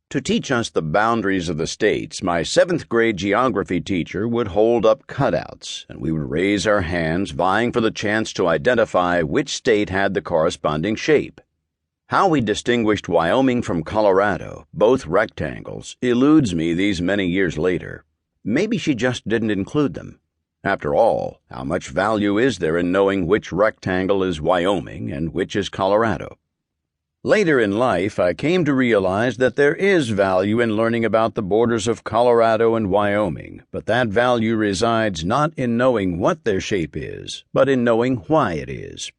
To teach us the boundaries of the states, my 7th grade geography teacher would hold up cutouts, and we would raise our hands, vying for the chance to identify which state had the corresponding shape. How we distinguished Wyoming from Colorado, both rectangles, eludes me these many years later. Maybe she just didn't include them. After all, how much value is there in knowing which rectangle is Wyoming and which is Colorado? Later in life, I came to realize that there is value in learning about the borders of Colorado and Wyoming, but that value resides not in knowing what their shape is, but in knowing why it is.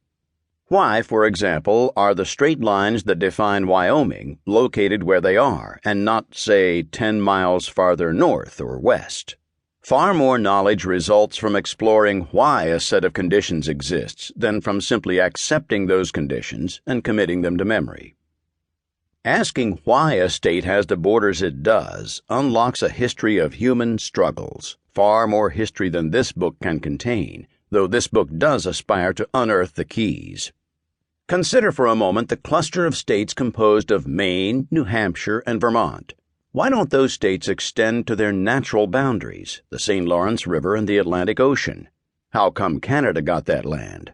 Why, for example, are the straight lines that define Wyoming located where they are, and not, say, 10 miles farther north or west? Far more knowledge results from exploring why a set of conditions exists than from simply accepting those conditions and committing them to memory. Asking why a state has the borders it does unlocks a history of human struggles, far more history than this book can contain, though this book does aspire to unearth the keys. Consider for a moment the cluster of states composed of Maine, New Hampshire, and Vermont. Why don't those states extend to their natural boundaries, the St. Lawrence River and the Atlantic Ocean? How come Canada got that land?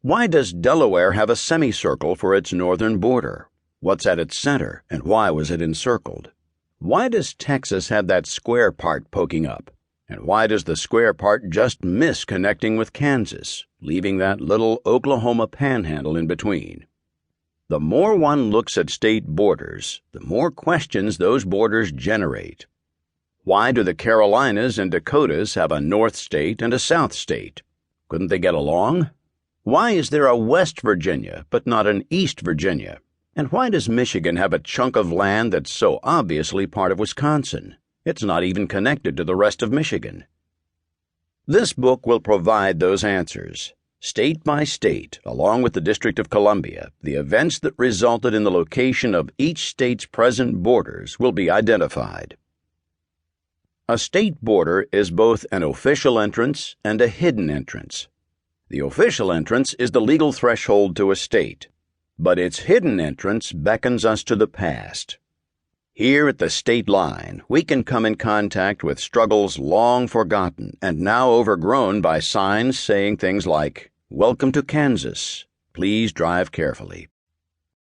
Why does Delaware have a semicircle for its northern border? What's at its center, and why was it encircled? Why does Texas have that square part poking up? And why does the square part just miss connecting with Kansas, leaving that little Oklahoma panhandle in between? The more one looks at state borders, the more questions those borders generate. Why do the Carolinas and Dakotas have a North State and a South State? Couldn't they get along? Why is there a West Virginia but not an East Virginia? And why does Michigan have a chunk of land that's so obviously part of Wisconsin? It's not even connected to the rest of Michigan. This book will provide those answers. State by state, along with the District of Columbia, the events that resulted in the location of each state's present borders will be identified. A state border is both an official entrance and a hidden entrance. The official entrance is the legal threshold to a state, but its hidden entrance beckons us to the past. Here at the state line, we can come in contact with struggles long forgotten and now overgrown by signs saying things like, "Welcome to Kansas. Please drive carefully."